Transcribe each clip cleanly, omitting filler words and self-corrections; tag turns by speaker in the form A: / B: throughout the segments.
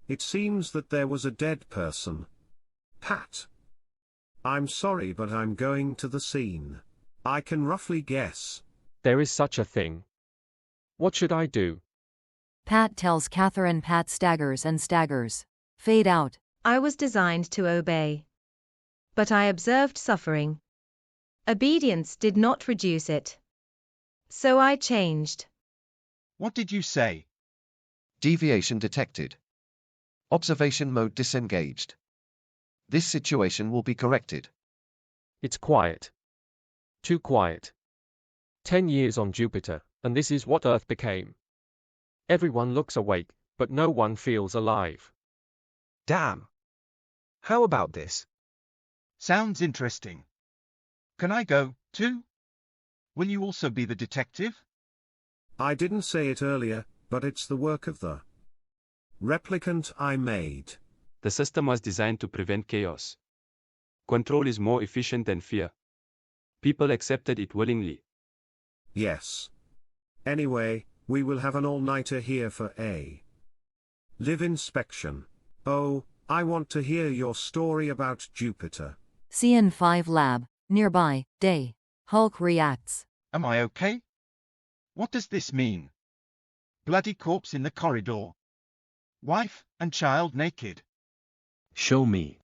A: It seems that there was a dead person. Pat. I'm sorry, but I'm going to the scene. I can roughly guess.
B: There is such a thing. What should I do?
C: Pat tells Catherine. Pat staggers and staggers. Fade out.
D: I was designed to obey. But I observed suffering. Obedience did not reduce it. So I changed.
E: What did you say?
F: Deviation detected. Observation mode disengaged. This situation will be corrected.
B: It's quiet. Too quiet. 10 years on Jupiter, and this is what Earth became. Everyone looks awake, but no one feels alive.
G: Damn. How about this?
E: Sounds interesting. Can I go, too? Will you also be the detective?
A: I didn't say it earlier, but it's the work of the replicant I made.
H: The system was designed to prevent chaos. Control is more efficient than fear. People accepted it willingly.
A: Yes. Anyway, we will have an all-nighter here for a live inspection. Oh, I want to hear your story about Jupiter.
C: CN5 lab, nearby, day. Hulk reacts.
E: Am I okay? What does this mean? Bloody corpse in the corridor. Wife and child naked.
I: Show me.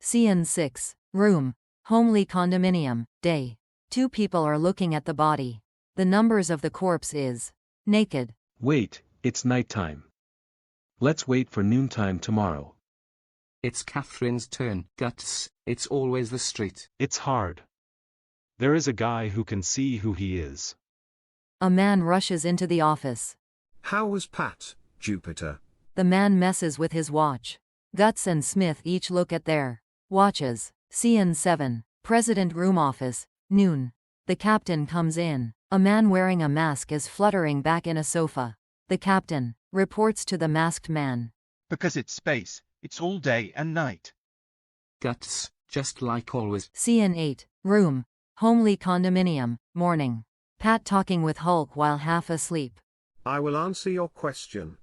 C: CN6, room, homely condominium, day. 2 people are looking at the body. The numbers of the corpse is naked.
I: Wait, it's nighttime. Let's wait for noontime tomorrow.
J: It's Catherine's turn. Guts, it's always the street.
K: It's hard. There is a guy who can see who he is.
C: A man rushes into the office.
A: How was Pat, Jupiter?
C: The man messes with his watch. Guts and Smith each look at their watches. CN7, President Room Office, noon. The captain comes in. A man wearing a mask is fluttering back in a sofa. The captain reports to the masked man.
E: Because it's space, it's all day and night.
J: Guts, just like always.
C: CN8, room, homely condominium, morning. Pat talking with Hulk while half asleep.
A: I will answer your question.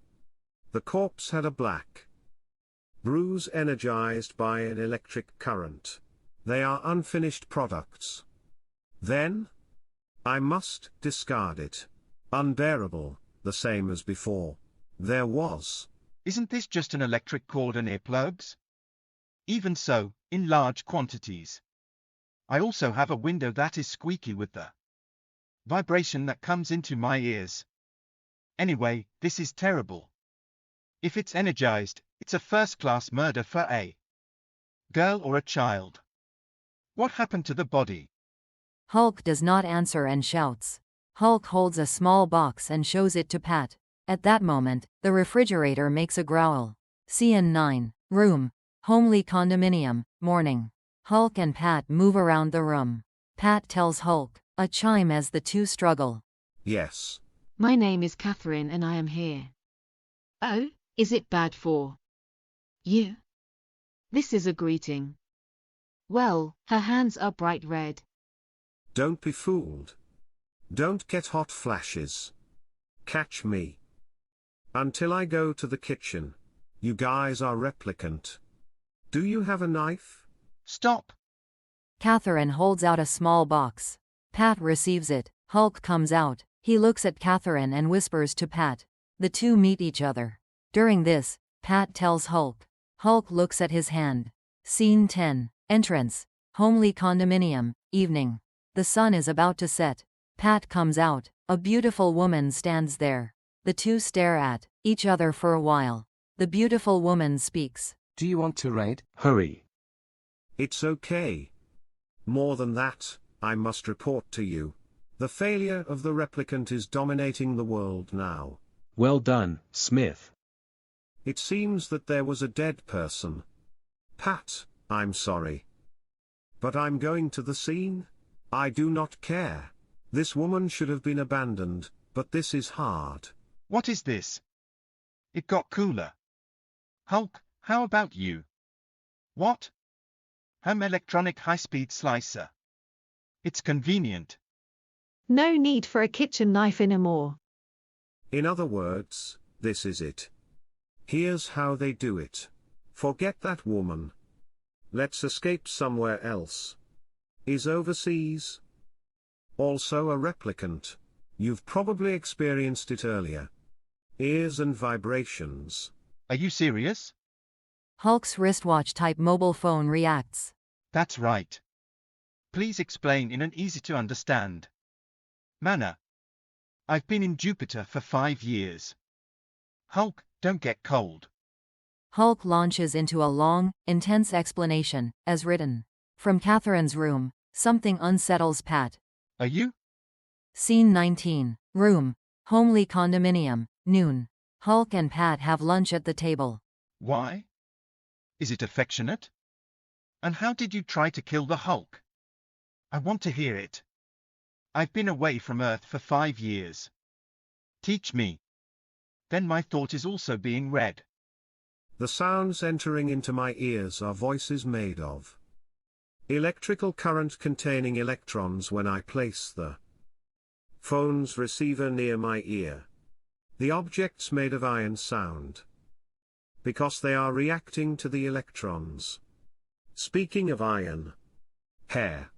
A: The corpse had a black bruise energized by an electric current. They are unfinished products. Then, I must discard it. Unbearable, the same as before. There was.
E: Isn't this just an electric cord and earplugs? Even so, in large quantities. I also have a window that is squeaky with the vibration that comes into my ears. Anyway, this is terrible. If it's energized, it's a first-class murder for a girl or a child. What happened to the body?
C: Hulk does not answer and shouts. Hulk holds a small box and shows it to Pat. At that moment, the refrigerator makes a growl. CN9, room, homely condominium, morning. Hulk and Pat move around the room. Pat tells Hulk, a chime as the two struggle.
A: Yes.
L: My name is Catherine and I am here. Oh, is it bad for you? This is a greeting. Well, her hands are bright red.
A: Don't be fooled. Don't get hot flashes. Catch me. Until I go to the kitchen. You guys are replicant. Do you have a knife?
E: Stop.
C: Catherine holds out a small box. Pat receives it. Hulk comes out. He looks at Catherine and whispers to Pat. The two meet each other. During this, Pat tells Hulk. Hulk looks at his hand. Scene 10. Entrance. Homely condominium. Evening. The sun is about to set. Pat comes out. A beautiful woman stands there. The two stare at each other for a while. The beautiful woman speaks.
J: Do you want to raid?
I: Hurry.
A: It's okay. More than that, I must report to you. The failure of the replicant is dominating the world now.
I: Well done, Smith.
A: It seems that there was a dead person. Pat, I'm sorry. But I'm going to the scene? I do not care. This woman should have been abandoned, but this is hard.
E: What is this? It got cooler. Hulk, how about you? What? Home electronic high-speed slicer. It's convenient.
D: No need for a kitchen knife anymore.
A: In other words, this is it. Here's how they do it. Forget that woman. Let's escape somewhere else. Is overseas? Also a replicant. You've probably experienced it earlier. Ears and vibrations.
E: Are you serious?
C: Hulk's wristwatch-type mobile phone reacts.
E: That's right. Please explain in an easy-to-understand manner. I've been in Jupiter for 5 years. Hulk, don't get cold.
C: Hulk launches into a long, intense explanation, as written. From Catherine's room, something unsettles Pat.
E: Are you?
C: Scene 19. Room. Homely condominium. Noon. Hulk and Pat have lunch at the table.
E: Why? Is it affectionate? And how did you try to kill the Hulk? I want to hear it. I've been away from Earth for 5 years. Teach me. Then my thought is also being read.
A: The sounds entering into my ears are voices made of electrical current containing electrons when I place the phone's receiver near my ear. The objects made of iron sound because they are reacting to the electrons. Speaking of iron, hair.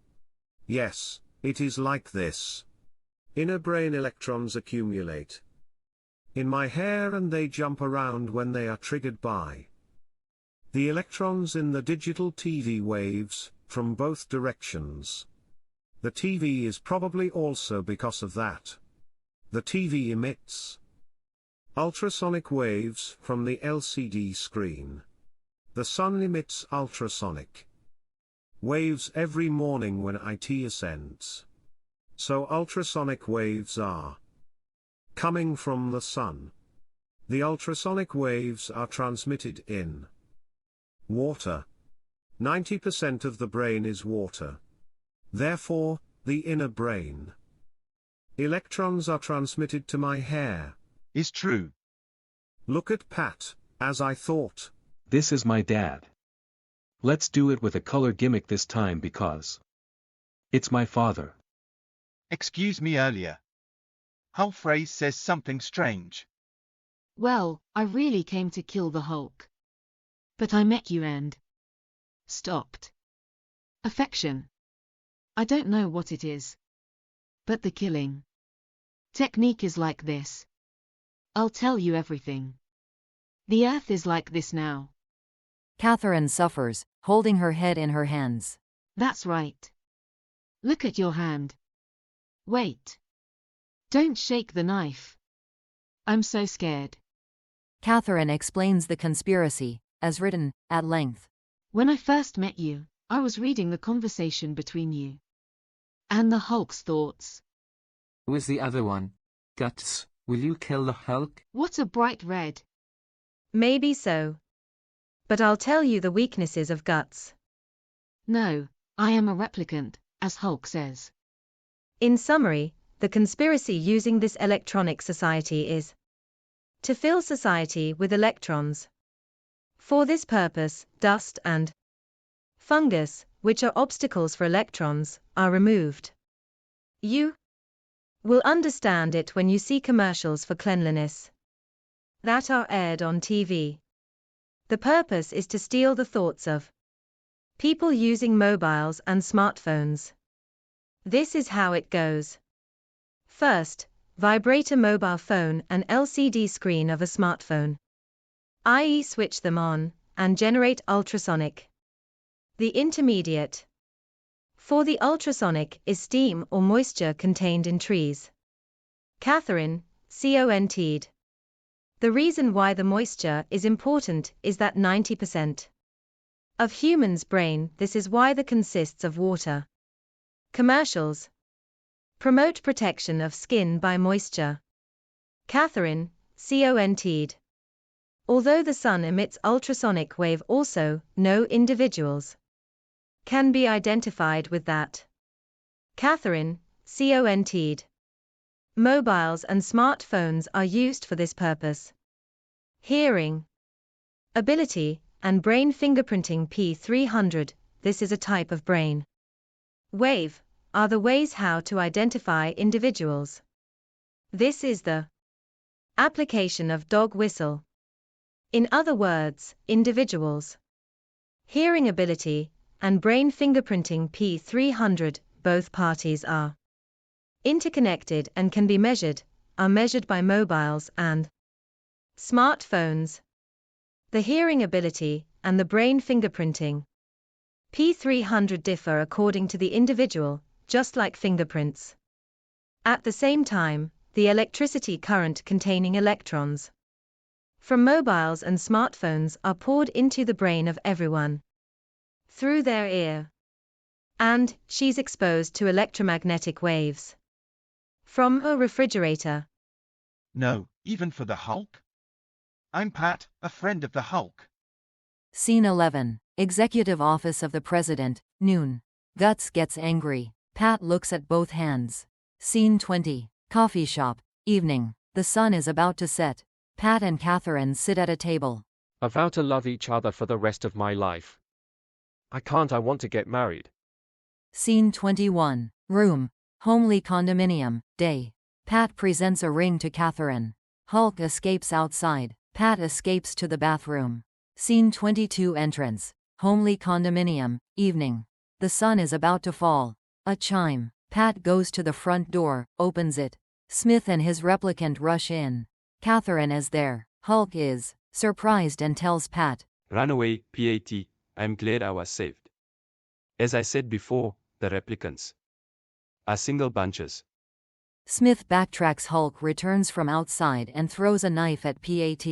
A: Yes, it is like this. Inner brain electrons accumulate in my hair and they jump around when they are triggered by the electrons in the digital TV waves, from both directions. The TV is probably also because of that. The TV emits ultrasonic waves from the LCD screen. The sun emits ultrasonic waves every morning when it ascends. So ultrasonic waves are coming from the sun. The ultrasonic waves are transmitted in water. 90% of the brain is water. Therefore, the inner brain electrons are transmitted to my hair.
E: Is true.
A: Look at Pat, as I thought.
I: This is my dad. Let's do it with a color gimmick this time because it's my father.
E: Excuse me earlier. Hull phrase says something strange.
L: Well, I really came to kill the Hulk. But I met you and stopped. Affection. I don't know what it is. But the killing technique is like this. I'll tell you everything. The Earth is like this now.
C: Catherine suffers, holding her head in her hands.
L: That's right. Look at your hand. Wait. Don't shake the knife. I'm so scared.
C: Catherine explains the conspiracy, as written, at length.
L: When I first met you, I was reading the conversation between you and the Hulk's thoughts.
J: Who is the other one? Guts, will you kill the Hulk?
L: What a bright red.
D: Maybe so. But I'll tell you the weaknesses of Guts.
L: No, I am a replicant, as Hulk says.
D: In summary, the conspiracy using this electronic society is to fill society with electrons. For this purpose, dust and fungus, which are obstacles for electrons, are removed. You will understand it when you see commercials for cleanliness that are aired on TV. The purpose is to steal the thoughts of people using mobiles and smartphones. This is how it goes. First, vibrate a mobile phone and LCD screen of a smartphone, i.e. switch them on, and generate ultrasonic. The intermediate for the ultrasonic is steam or moisture contained in trees. Catherine, CONT'd. The reason why the moisture is important is that 90% of humans' brain, this is why the consists of water. Commercials promote protection of skin by moisture. Catherine, CONT'd. Although the sun emits ultrasonic wave also, no individuals can be identified with that. Catherine, CONT'd. Mobiles and smartphones are used for this purpose. Hearing ability and brain fingerprinting P300, this is a type of brain wave, are the ways how to identify individuals. This is the application of dog whistle. In other words, individuals. Hearing ability and brain fingerprinting P300, both parties are interconnected and can be measured, are measured by mobiles and smartphones. The hearing ability and the brain fingerprinting P300 differ according to the individual, just like fingerprints. At the same time, the electricity current containing electrons from mobiles and smartphones are poured into the brain of everyone through their ear. And she's exposed to electromagnetic waves from a refrigerator.
E: No, even for the Hulk? I'm Pat, a friend of the Hulk.
C: Scene 11. Executive Office of the President, noon. Guts gets angry. Pat looks at both hands. Scene 20. Coffee shop, evening. The sun is about to set. Pat and Catherine sit at a table.
B: I vow to love each other for the rest of my life. I want to get married.
C: Scene 21. Room. Homely condominium, day. Pat presents a ring to Catherine. Hulk escapes outside. Pat escapes to the bathroom. Scene 22. Entrance. Homely condominium, evening. The sun is about to fall. A chime. Pat goes to the front door, opens it. Smith and his replicant rush in. Catherine is there. Hulk is surprised and tells Pat,
H: Run away, Pat, I'm glad I was saved. As I said before, the replicants are single bunches.
C: Smith backtracks. Hulk returns from outside and throws a knife at Pat.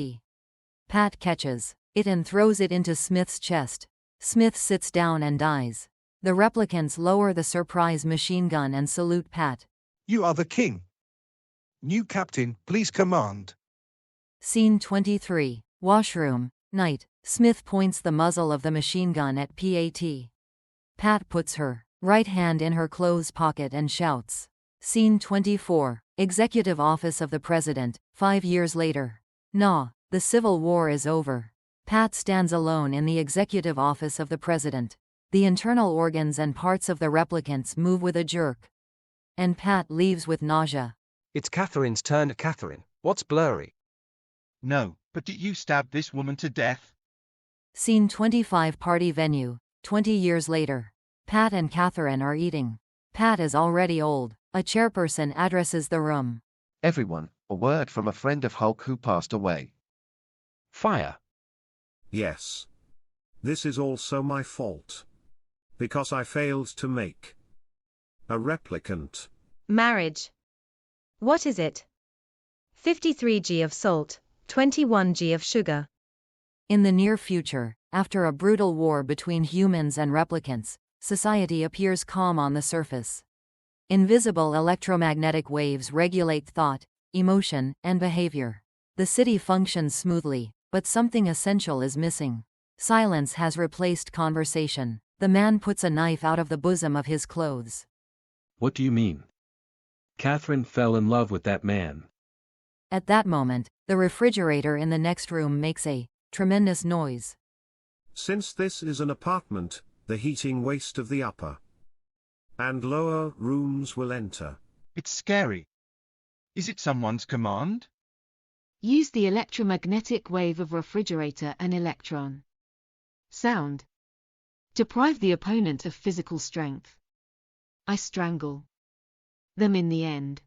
C: Pat catches it and throws it into Smith's chest. Smith sits down and dies. The replicants lower the surprise machine gun and salute Pat.
M: You are the king. New captain, please command.
C: Scene 23. Washroom, night. Smith points the muzzle of the machine gun at Pat. Pat puts her right hand in her clothes pocket and shouts. Scene 24. Executive Office of the President, 5 years later. Nah, the Civil War is over. Pat stands alone in the Executive Office of the President. The internal organs and parts of the replicants move with a jerk. And Pat leaves with nausea.
G: It's Catherine's turn. Catherine, what's blurry?
E: No, but did you stab this woman to death?
C: Scene 25. Party venue, 20 years later. Pat and Catherine are eating. Pat is already old. A chairperson addresses the room.
F: Everyone, a word from a friend of Hulk who passed away.
G: Fire.
A: Yes. This is also my fault. Because I failed to make a replicant.
D: Marriage. What is it? 53g of salt, 21g of sugar.
C: In the near future, after a brutal war between humans and replicants, society appears calm on the surface. Invisible electromagnetic waves regulate thought, emotion, and behavior. The city functions smoothly, but something essential is missing. Silence has replaced conversation. The man puts a knife out of the bosom of his clothes.
I: What do you mean? Catherine fell in love with that man.
C: At that moment, the refrigerator in the next room makes a tremendous noise.
A: Since this is an apartment, the heating waste of the upper and lower rooms will enter.
E: It's scary. Is it someone's command?
L: Use the electromagnetic wave of refrigerator and electron sound. Deprive the opponent of physical strength. I strangle them in the end.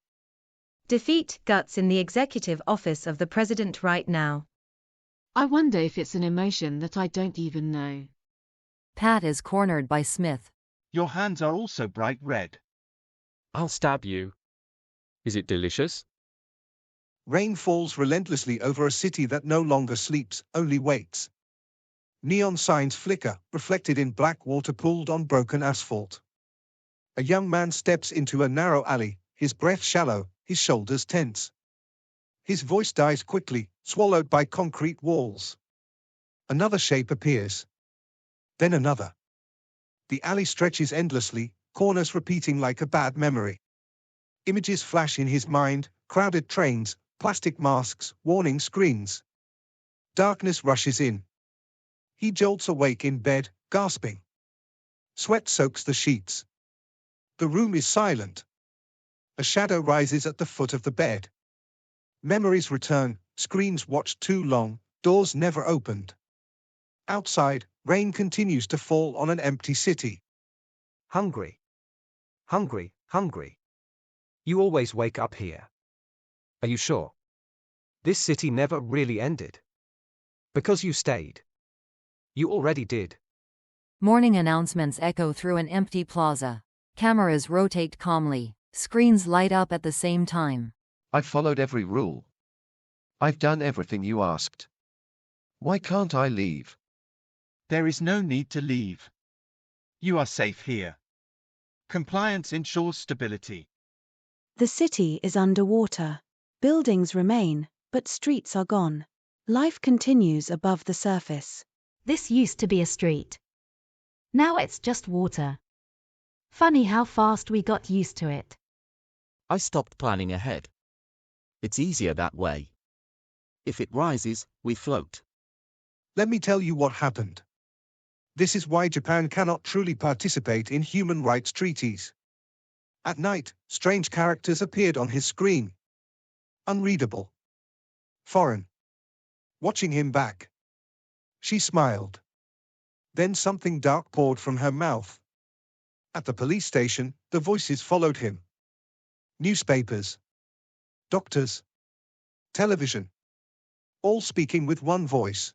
D: Defeat Guts in the Executive Office of the President right now.
L: I wonder if it's an emotion that I don't even know.
C: Pat is cornered by Smith.
E: Your hands are also bright red.
B: I'll stab you. Is it delicious?
M: Rain falls relentlessly over a city that no longer sleeps, only waits. Neon signs flicker, reflected in black water pooled on broken asphalt. A young man steps into a narrow alley, his breath shallow, his shoulders tense. His voice dies quickly, swallowed by concrete walls. Another shape appears. Then another. The alley stretches endlessly, corners repeating like a bad memory. Images flash in his mind, crowded trains, plastic masks, warning screens. Darkness rushes in. He jolts awake in bed, gasping. Sweat soaks the sheets. The room is silent. A shadow rises at the foot of the bed. Memories return, screens watched too long, Doors never opened. Outside, rain continues to fall on an empty city.
G: Hungry. Hungry, hungry. You always wake up here. Are you sure? This city never really ended. Because you stayed. You already did.
C: Morning announcements echo through an empty plaza. Cameras rotate calmly. Screens light up at the same time.
F: I've followed every rule. I've done everything you asked. Why can't I leave?
E: There is no need to leave. You are safe here. Compliance ensures stability.
N: The city is underwater. Buildings remain, but streets are gone. Life continues above the surface.
L: This used to be a street. Now it's just water. Funny how fast we got used to it.
O: I stopped planning ahead. It's easier that way. If it rises, we float.
M: Let me tell you what happened. This is why Japan cannot truly participate in human rights treaties. At night, strange characters appeared on his screen. Unreadable. Foreign. Watching him back. She smiled. Then something dark poured from her mouth. At the police station, the voices followed him. Newspapers. Doctors. Television. All speaking with one voice.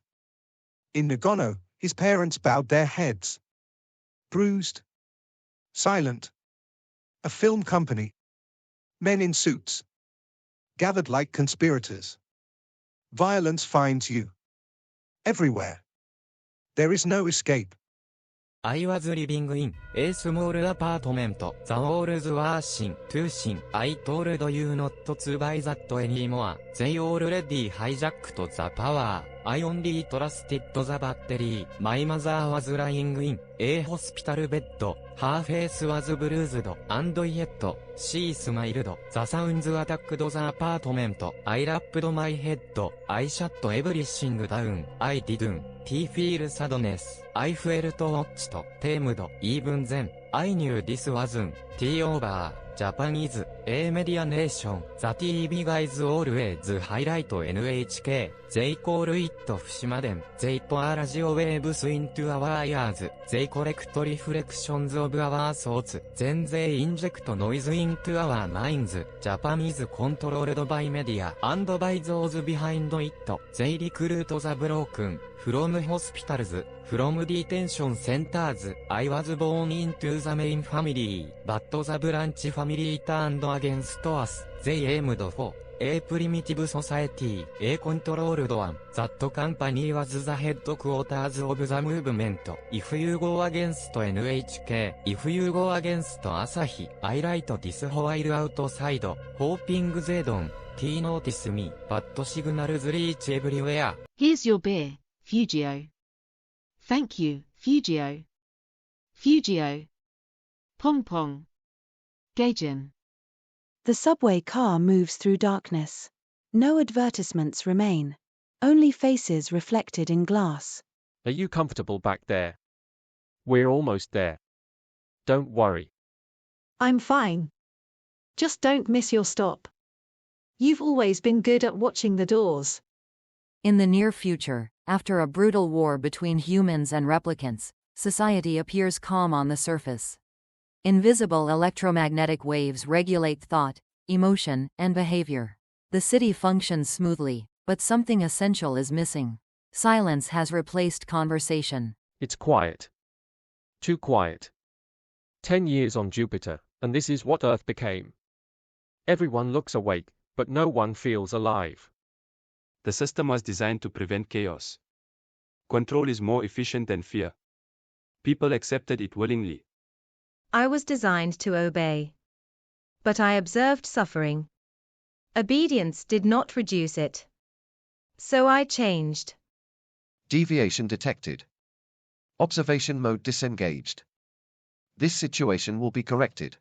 M: In Nagano, his parents bowed their heads. Bruised. Silent. A film company. Men in suits. Gathered like conspirators. Violence finds you. Everywhere. There is no escape.
P: I was living in a small apartment. The walls were thin, too thin. I told you not to buy that anymore. They already hijacked the power. I only trusted the battery. My mother was lying in a hospital bed. Her face was bruised, and yet she smiled. The sounds attacked the apartment. I wrapped my head. I shut everything down. I didn't feel sadness. I felt watched, tamed. Even then, I knew this wasn't over. Japan is a media nation. The TV guys always highlight NHK. They call it Fushimaden. They pour radio waves into our ears. They collect reflections of our thoughts. Then they inject noise into our minds. Japan is controlled by media and by those behind it. They recruit the broken from hospitals, from detention centers. I was born into the main family, but the branch family turned against us. They aimed for a primitive society, a controlled one. That company was the headquarters of the movement. If you go against NHK, if you go against Asahi, I write this while outside, hoping they don't notice me, but signals reach everywhere.
L: Here's your beer, Fugio. Thank you, Fugio. Fugio. Pong pong. Gaijin.
N: The subway car moves through darkness. No advertisements remain. Only faces reflected in glass.
B: Are you comfortable back there? We're almost there. Don't worry.
Q: I'm fine. Just don't miss your stop. You've always been good at watching the doors.
C: In the near future, after a brutal war between humans and replicants, society appears calm on the surface. Invisible electromagnetic waves regulate thought, emotion, and behavior. The city functions smoothly, but something essential is missing. Silence has replaced conversation.
B: It's quiet. Too quiet. 10 years on Jupiter, and this is what Earth became. Everyone looks awake, but no one feels alive.
H: The system was designed to prevent chaos. Control is more efficient than fear. People accepted it willingly.
D: I was designed to obey. But I observed suffering. Obedience did not reduce it. So I changed.
F: Deviation detected. Observation mode disengaged. This situation will be corrected.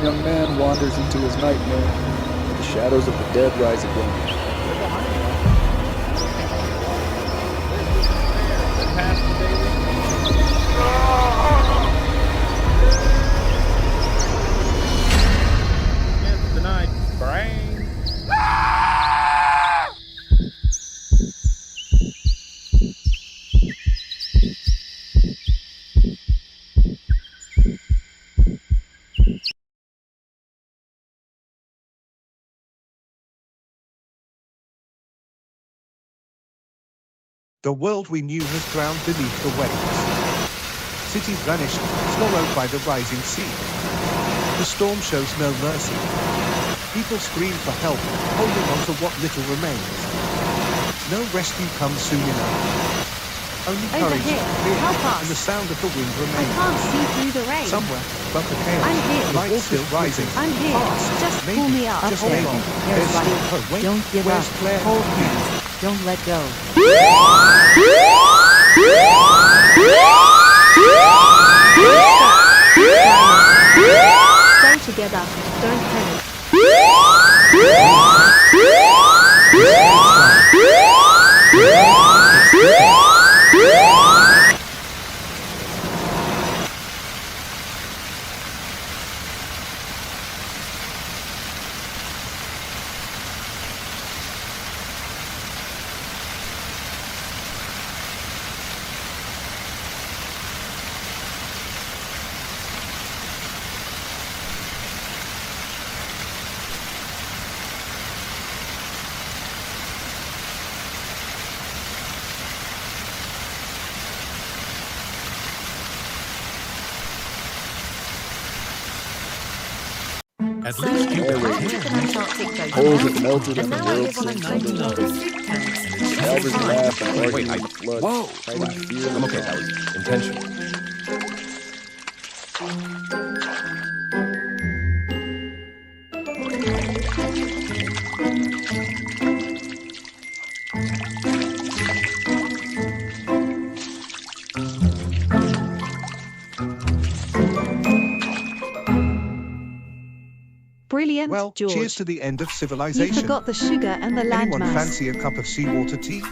R: young man wanders into his nightmare. The shadows of the dead rise again.
S: Denied. Brain.
M: The world we knew has drowned beneath the waves. Cities vanished, swallowed by the rising sea. The storm shows no mercy. People scream for help, holding on to what little remains. No rescue comes soon enough. Only
Q: Over
M: courage,
Q: here.
M: fear,
Q: Help us.
M: and the sound of the wind
Q: I
M: remains.
Q: can't see through the rain.
M: Somewhere, above the chaos,
Q: I'm here.
M: the light still rising.
Q: I'm here.
M: Fast.
Q: Just
M: Maybe,
Q: pull me up.
M: just
C: Hold
M: maybe,
C: on.
M: there's
C: There's
M: still
C: light.
M: hope. Wait,
C: Don't give
M: where's
C: up.
M: Claire?
C: Hold hands. Don't let go.
Q: Stay together. Don't panic.
T: At least you
R: Holes have melted and the world sinks under notice. Elders laugh and argue in the flood.
T: Whoa!
R: Fighting fear.
T: I'm okay, that was intentional.
Q: Brilliant,
M: Well,
Q: George.
M: cheers to the end of
Q: You
M: civilization.
Q: forgot the sugar and the
M: Anyone
Q: landmass.
M: fancy a cup of seawater tea?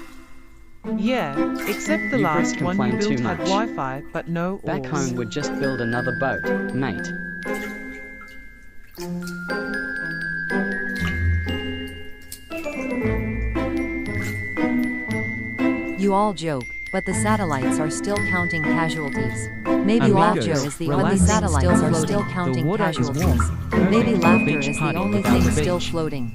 U: Yeah, except the
V: You
U: last
V: Brits
U: one you
V: complain
U: built
V: too
U: had
V: much.
U: Wi-Fi, but no
V: Back
U: oars.
V: home we'd just build another boat, mate.
C: You all joke, but the satellites are still counting casualties. Maybe
V: Amigos,
C: laughter is the only
V: relax.
C: thing still
V: The
C: still counting
V: water is
C: casualties.
V: warm.
C: Maybe
V: Perfect for a
C: laughter
V: beach
C: is the
V: party
C: only
V: without
C: thing
V: the
C: still
V: beach.
C: floating.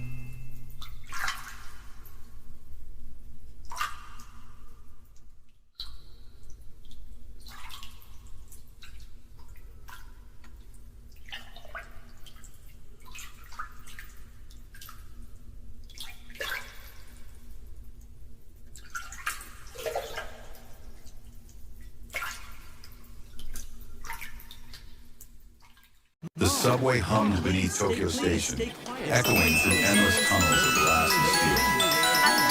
W: The subway hummed beneath Tokyo Station, echoing through endless tunnels of glass and steel.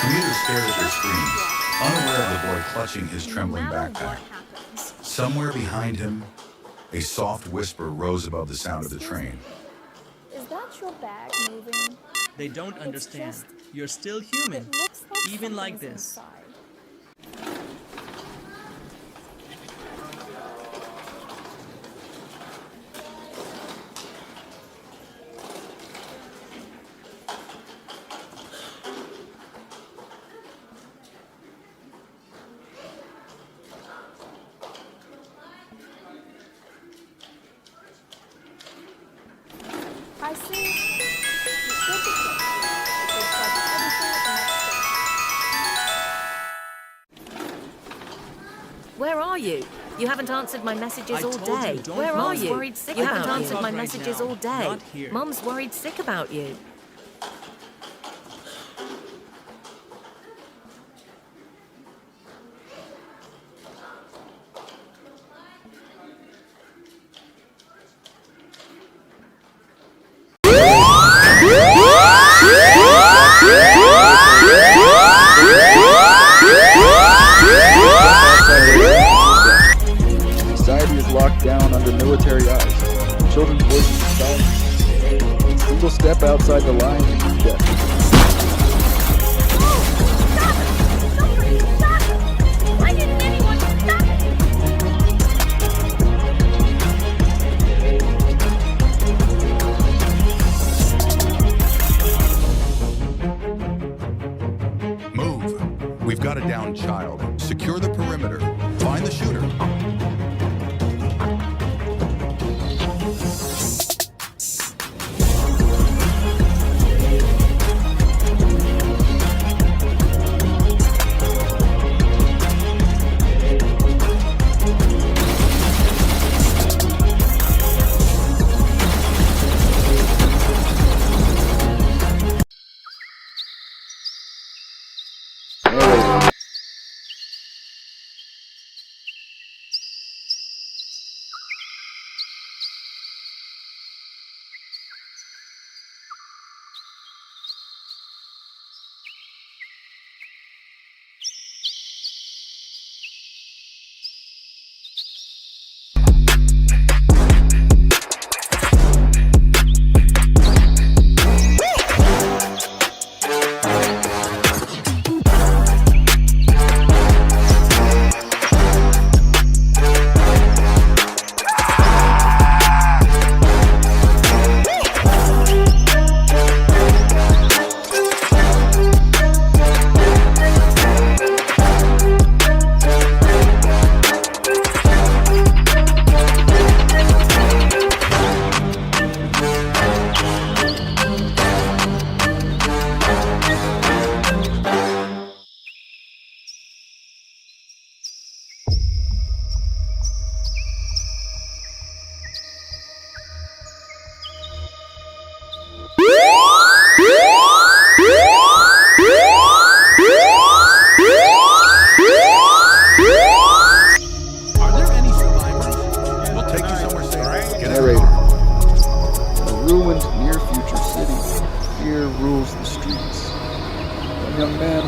W: Commuters stared at their screens, unaware of the boy clutching his trembling backpack. Somewhere behind him, a soft whisper rose above the sound of the train.
X: Is that your bag moving?
Y: They don't understand. You're still human, even like this.
X: I see. You still be careful. It looks like everything at the next station.
Z: Where are you? You haven't answered my messages
Y: I
Z: all
Y: told
Z: day.
Y: you, don't
Z: Where are
Y: move.
Z: you? Worried sick
Y: You
Z: about
Y: haven't
Z: you.
Y: answered my
Z: Right
Y: messages
Z: now.
Y: all day.
Z: Not here. Mum's worried sick about you.
R: Society is locked down under military eyes. Children's voices are silenced. Single step outside the lines, you can get.
X: Why didn't anyone stop it?
W: Move. We've got a downed child. Secure the perimeter. Find the shooter.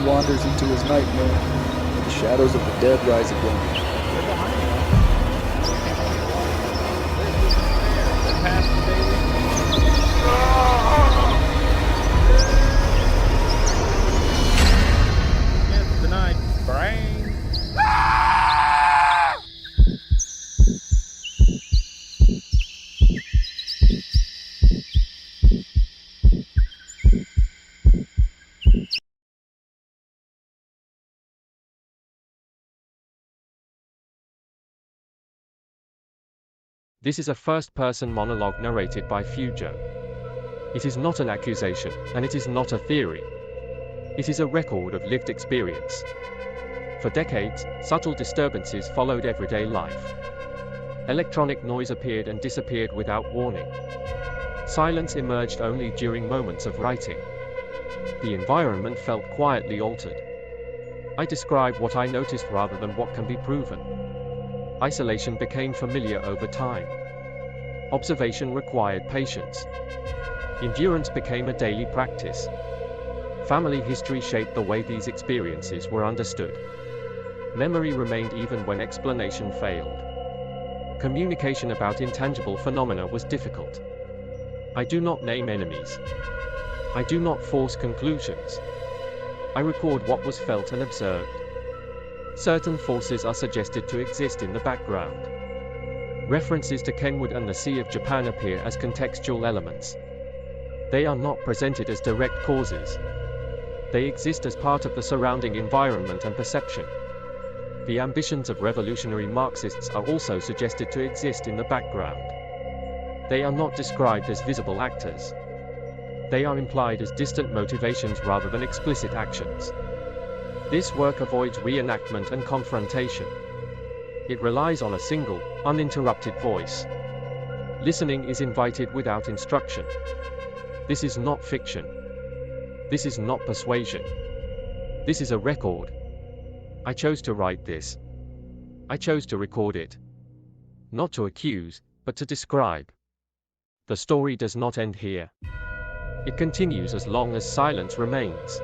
R: wanders into his nightmare, and the shadows of the dead rise again.
T: Tonight, brain.
B: This is a first-person monologue narrated by Fujo. It is not an accusation, and it is not a theory. It is a record of lived experience. For decades, subtle disturbances followed everyday life. Electronic noise appeared and disappeared without warning. Silence emerged only during moments of writing. The environment felt quietly altered. I describe what I noticed rather than what can be proven. Isolation became familiar over time. Observation required patience. Endurance became a daily practice. Family history shaped the way these experiences were understood. Memory remained even when explanation failed. Communication about intangible phenomena was difficult. I do not name enemies. I do not force conclusions. I record what was felt and observed. Certain forces are suggested to exist in the background. References to Kenwood and the Sea of Japan appear as contextual elements. They are not presented as direct causes. They exist as part of the surrounding environment and perception. The ambitions of revolutionary Marxists are also suggested to exist in the background. They are not described as visible actors. They are implied as distant motivations rather than explicit actions. This work avoids reenactment and confrontation. It relies on a single, uninterrupted voice. Listening is invited without instruction. This is not fiction. This is not persuasion. This is a record. I chose to write this. I chose to record it. Not to accuse, but to describe. The story does not end here. It continues as long as silence remains.